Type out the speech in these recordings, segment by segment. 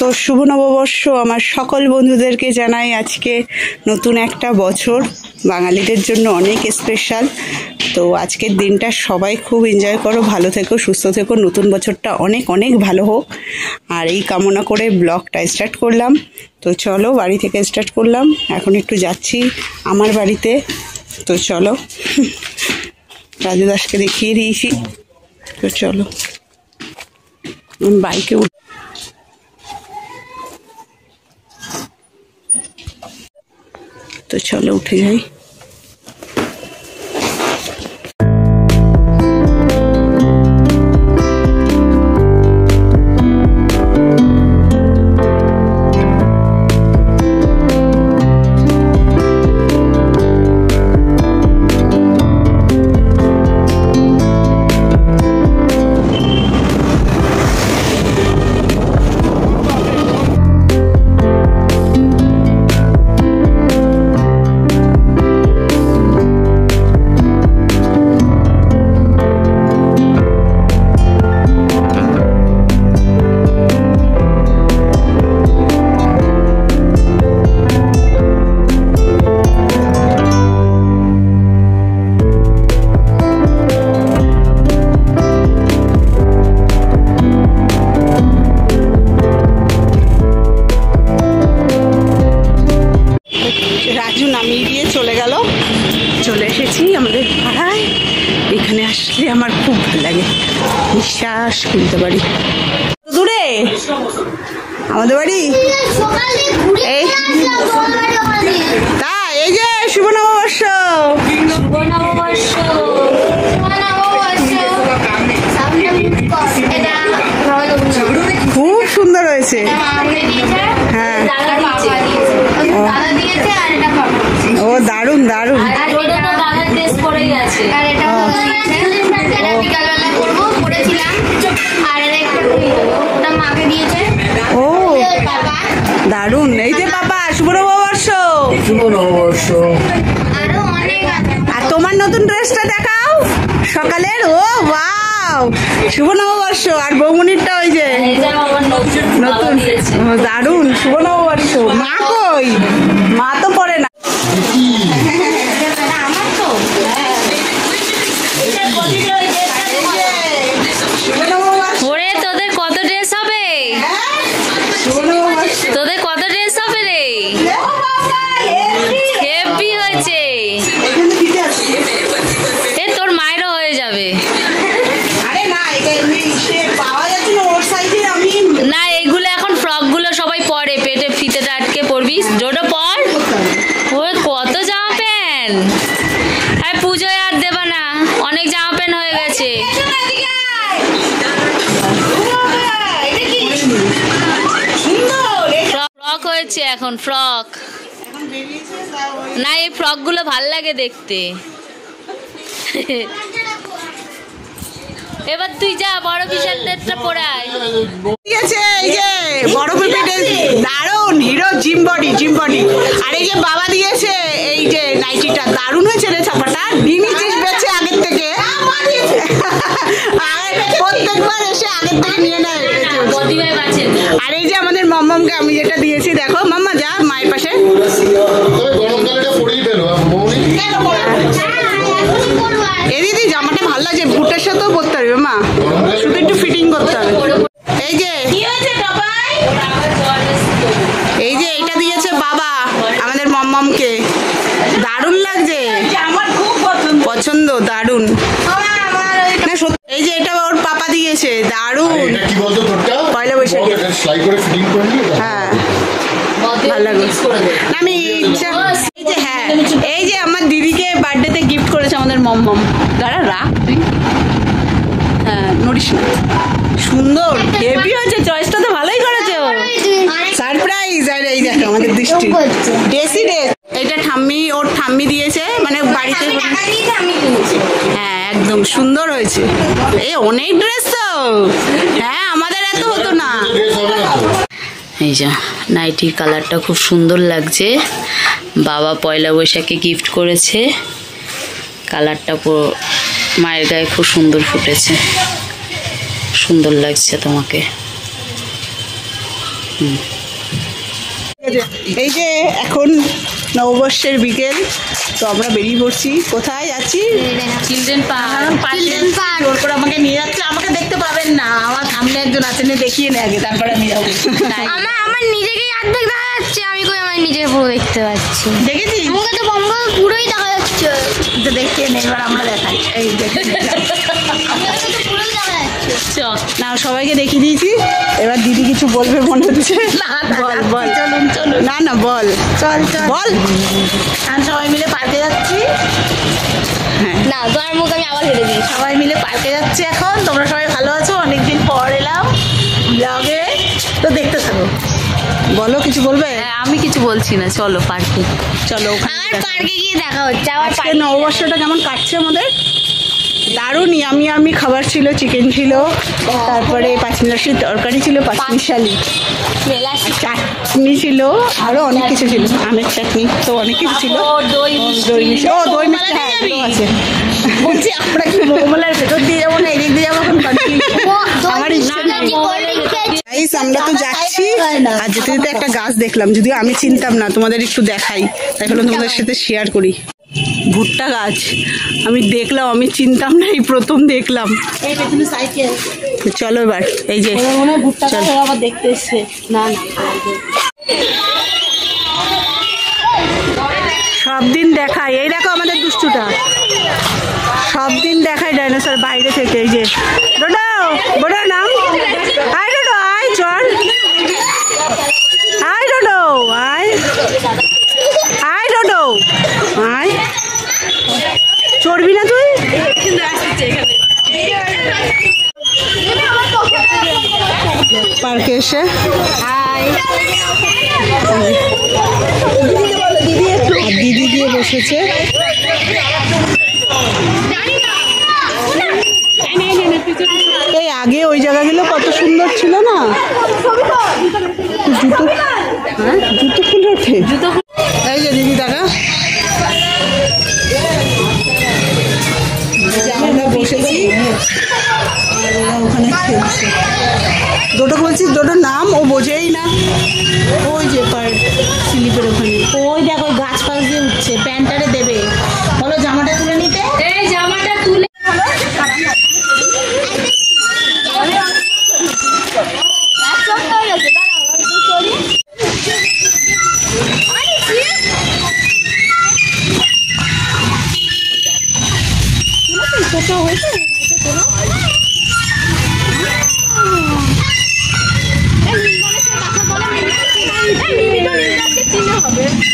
তো শুভ নববর্ষ আমার সকল বন্ধুদেরকে জানাই। আজকে নতুন একটা বছর বাঙালিদের জন্য অনেক স্পেশাল। তো আজকের দিনটা সবাই খুব এনজয় করো, ভালো থেকো, সুস্থ থেকো, নতুন বছরটা অনেক অনেক ভালো হোক। আর এই কামনা করে ব্লগটা স্টার্ট করলাম। তো চলো, বাড়ি থেকে স্টার্ট করলাম, এখন একটু যাচ্ছি আমার বাড়িতে। তো চলো, রাজু দাসকে দেখিয়ে দিয়েছি। তো চলো বাইকে উঠ। তো চলো উঠে যাই। রাজু নামিয়ে দিয়ে চলে গেল। চলে এসেছি আমাদের পাড়ায়। এখানে আসলে আমার খুব ভালো লাগে, নিঃশ্বাস খুলতে পারি। দূরে আমাদের বাড়ি। এই তা এই যে শুভ নববর্ষ। খুব সুন্দর হয়েছে। হ্যাঁ, ও দারুন দারুন। ও দারুন। এই যে বাবা, শুভ নববর্ষ। শুভ নববর্ষ। আর তোমার নতুন ড্রেসটা দেখাও সকালের। ও ওয়াও, শুভ নববর্ষ। আর বৌমনিরটা ওই যে নতুন, দারুন, শুভ নববর্ষ। মা কই? মা তো পড়ে না। ওরে তোদের কত ড্রেস হবে? তোদের কত ড্রেস হবে রে? হেভি হয়েছে। এ তোর মায়েরও হয়ে যাবে। না, এইগুলো এখন ফ্রক গুলো সবাই পরে, পেটে ফিতেটা আটকে পরবি। জোটো পর। ওই কত জামা প্যান্ট। আর পুজোয় আর দেবা না, অনেক জামা প্যান্ট হয়ে গেছে। ফ্রক হয়েছে এখন, ফ্রক। না, এই ফ্রক গুলো ভাল লাগে দেখতে। এবার তুই যা, বড় বিশালটা পড়ায়। এই যে বড় পেটে দারুন hero gym body, gym body. আর এই যে বাবা দিয়েছে এই যে নাইটিটা, দারুন হয়েছে রে ছাপাটা। ডিমিচিস বেছে আগের থেকে, প্রত্যেকবার এসে আগের থেকে নিয়ে নেয়। আর এই যে আমাদের মাম্মামকে আমি যেটা দিয়েছি, দেখো মাম্মা যা মায়ের পাশে। এ দিদি জামাটা ভালো লাগছে, বুটের সাথেও পরতে পারবে মা, শুধু একটু ফিটিং করতে হবে। এই যে এই যে এটা দিয়েছে বাবা আমাদের মাম্মামকে, দারুণ লাগছে। আমার খুব পছন্দ, দারুণ। না সত্যি, এই যে এটা ওর পাপা দিয়েছে, দারুণ। পয়লা বৈশাখে। হ্যাঁ ভালো লাগবে। আমি ইচ্ছা, এই যে হ্যাঁ, এই যে আমার দিদিকে বার্থডেতে গিফট করেছে আমাদের মম্মম। দাঁড়া রাখ তুই। হ্যাঁ নড়িস না। সুন্দর, হেভি হয়েছে, চয়েসটা তো ভালোই করেছে ও। সারপ্রাইজ। আর এই দেখো আমাদের দৃষ্টি ডেসি ড্রেস। এটা ঠাম্মি, ওর ঠাম্মি দিয়েছে, মানে বাড়িতে। হ্যাঁ একদম সুন্দর হয়েছে। এই অনেক ড্রেস তো। হ্যাঁ আমাদের এত হতো না। এই যে নাইটির কালারটা খুব সুন্দর লাগছে। বাবা পয়লা বৈশাখে গিফট করেছে। কালারটা মায়ের গায়ে খুব সুন্দর ফুটেছে, সুন্দর লাগছে তোমাকে। এই যে এখন নববর্ষের বিকেল, তো আমরা বেরিয়ে পড়ছি। কোথায় যাচ্ছি? Children park. জোর করে আমাকে নিয়ে যাচ্ছে। আমাকে দেখতে পাবেন না, আমার সামনে একজন আছেন, নিয়ে দেখিয়ে আগে, তারপরে আমি যাবো। আমার নিজেকেই অর্ধেক দেখা যাচ্ছে, আমি কই আমার নিজেকে পুরো দেখতে পাচ্ছি। দেখেছি আমাকে তো বঙ্গ পুরোই দেখা যাচ্ছে। তো দেখিয়ে নেই, এবার আমরা দেখাই। এই দেখে আমাকে তো পুরোই দেখা যাচ্ছে। না, সবাইকে দেখিয়ে দিয়েছি। এবার দিদি কিছু বলবে মনে হচ্ছে। বল বল, চলুন চলুন। না না বল, চল চল বল। আমরা সবাই মিলে পার্কে যাচ্ছি। হ্যাঁ, না তোমার মুখ আমি আবার হেঁটে দিই। সবাই মিলে পার্কে যাচ্ছি এখন। তোমরা সবাই ভালো আছো? অনেকদিন পর এলাম ব্লগে, তো দেখতে থাকো। বলো, কিছু বলবে? আমি কিছু বলছি না, চলো পার্কে। চলো ওখানে আমার দেখা। পার্কে গিয়ে দেখা হচ্ছে। আমার আজকে পার্কে নববর্ষটা কেমন কাটছে আমাদের? দারুণ ইয়ামি খাবার ছিল, চিকেন ছিল, তারপরে পাঁচমিশালি তরকারি ছিল, পাঁচমিশালি মেলা চাটনি ছিল, আরো অনেক কিছু ছিল, আমের চাটনি, তো অনেক কিছু ছিল। দই দই মিষ্টি, ও দই মিষ্টি, হ্যাঁ এগুলো আছে। বলছি আমরা কি মোমোলার ভেতর দিয়ে যাবো না এদিক দিয়ে যাবো? এখন আমার ইচ্ছা নেই। গাইস, আমরা তো যাচ্ছি, আর যেতে যেতে একটা গাছ দেখলাম, যদিও আমি চিনতাম না, তোমাদের একটু দেখাই, তাই হলো তোমাদের সাথে শেয়ার করি। ভুট্টা গাছ আমি দেখলাম, আমি চিনতাম না, এই প্রথম দেখলাম। তো চলো এবার, এই যে চলো। আবার দেখতে এসছে। না না, সব দিন দেখাই, এই দেখো আমাদের দুষ্টুটা, সব দিন দেখাই ডাইনোসর বাইরে থেকে। এই যে ডোডো, বড় নাম, আয় ডোডো, আয় চল, আয় ডোডো, আয় আয় ডোডো, আয়। চড়বি না তুই? পার্কে এসে দিদি দিয়ে বসেছে। এই আগে ওই জায়গাগুলো কত সুন্দর ছিল না? জুতো, হ্যাঁ জুতো খুলে ওঠে। এই যে দিদি দেখা, আমরা বসেছি আর ওরা ওখানে খেলছে। ডোডোকে বলছি, ডোডোর নাম ও বোঝেই না। ওই যে স্লিপের ওখানে, ওই দেখো গাছ পাশ দিয়ে উঠছে, প্যান্টারে দেবে, বলো জামাটা তুলে নিতে। এই জামাটা তুলে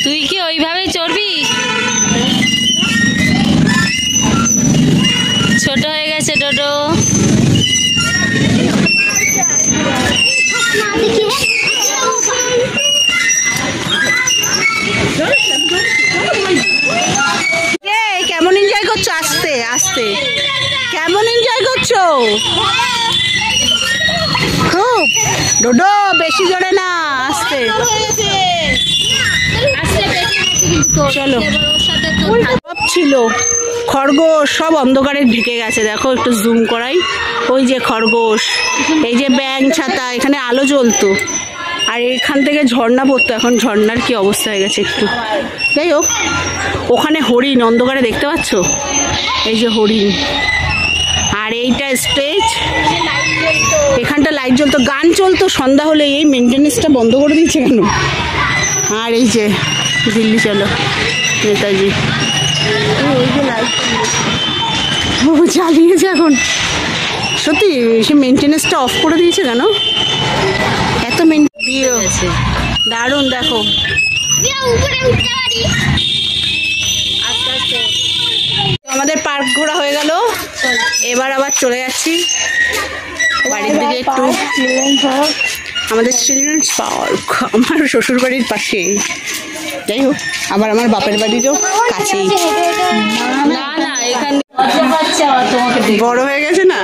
তুই কি ওইভাবেই চড়বি? ছোট হয়ে গেছে ডোডো। কেমন এনজয় করছো? আস্তে আস্তে, কেমন এনজয় করছো? খুব। ডোডো বেশি জোরে না, আস্তে। চলো, সব ছিল খরগোশ, সব অন্ধকারে ঢেকে গেছে। দেখো একটু জুম করাই, ওই যে খরগোশ, এই যে ব্যাঙ ছাতা, এখানে আলো জ্বলতো, আর এখান থেকে ঝর্ণা পড়তো। এখন ঝর্ণার কি অবস্থা হয়ে গেছে একটু। যাই হোক, ওখানে হরিণ অন্ধকারে দেখতে পাচ্ছ, এই যে হরিণ। আর এইটা স্টেজ, এখানটা লাইট জ্বলতো, গান চলতো সন্ধ্যা হলে। এই মেনটেনেন্সটা বন্ধ করে দিচ্ছে কেন? আর এই যে দিল্লি চলো নেতাজি, ওই যে লাইট ও জ্বালিয়েছে এখন। সত্যি সে মেনটেনেন্সটা অফ করে দিয়েছে কেন? এত মেনটেন দারুণ। দেখো আমাদের পার্ক ঘোরা হয়ে গেল, এবার আবার চলে যাচ্ছি বাড়ির দিকে একটু। আমাদের চিলড্রেন্স পার্ক আমার শ্বশুর বাড়ির পাশে। যাই হোক, আবার আমার বাপের বাড়িরও কাছেই। না না, এখানে বড় হয়ে গেছে না?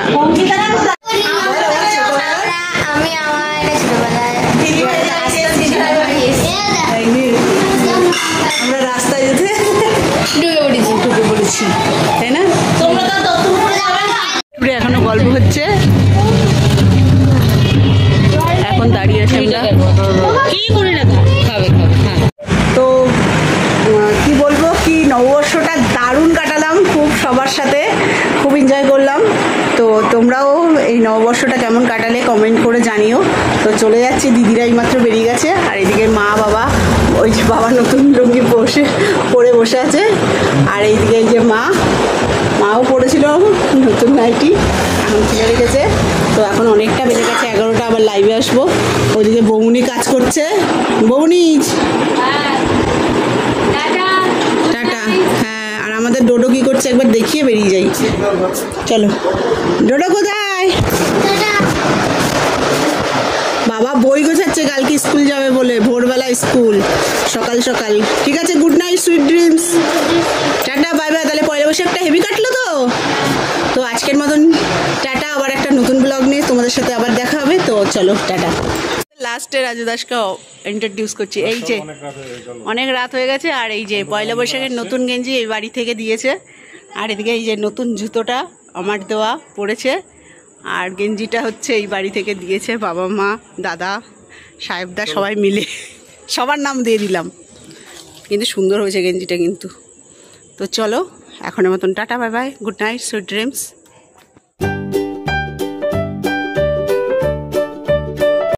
আমি আমার ছোটবেলায় আমরা রাস্তায় যেতে ঢুকে পড়েছি, তাই না? এখনো গল্প হচ্ছে, এখন দাঁড়িয়ে আছি আমরা। তো চলে যাচ্ছি, দিদিরাই মাত্র বেরিয়ে গেছে। আর এদিকে মা বাবা, ওই যে বাবা নতুন লুঙ্গি পরে বসে আছে। আর এইদিকে এই যে মাও পড়েছিল নতুন নাইটি, এখন খুলে রেখেছে। তো এখন অনেকটা বেজে গেছে 11টা, আবার লাইভে আসবো। ওইদিকে বৌনি কাজ করছে। বৌনি টাটা। হ্যাঁ, আর আমাদের ডোডো কি করছে একবার দেখিয়ে বেরিয়ে যাই। চলো, ডোডো কোথায়? বাবা বই গোছাচ্ছে, কালকে স্কুল যাবে বলে, ভোরবেলা স্কুল, সকাল সকাল। ঠিক আছে, good night, sweet dreams, tata, bye bye. তাহলে পয়লা বৈশাখটা হেভি কাটলো তো আজকের মতন টাটা। আবার একটা নতুন ব্লগ নিয়ে তোমাদের সাথে আবার দেখা হবে। তো চলো টাটা। লাস্টে রাজু দাসকে ইন্ট্রোডিউস করছি। এই যে অনেক রাত হয়ে গেছে। আর এই যে পয়লা বৈশাখের নতুন গেঞ্জি এই বাড়ি থেকে দিয়েছে। আর এদিকে এই যে নতুন জুতোটা আমার দেওয়া পড়েছে। আর গেঞ্জিটা হচ্ছে এই বাড়ি থেকে দিয়েছে বাবা মা দাদা সাহেবদা সবাই মিলে, সবার নাম দিয়ে দিলাম। কিন্তু সুন্দর হয়েছে গেঞ্জিটা কিন্তু। তো চলো এখনের মতন tata, bye bye, good night, sweet dreams.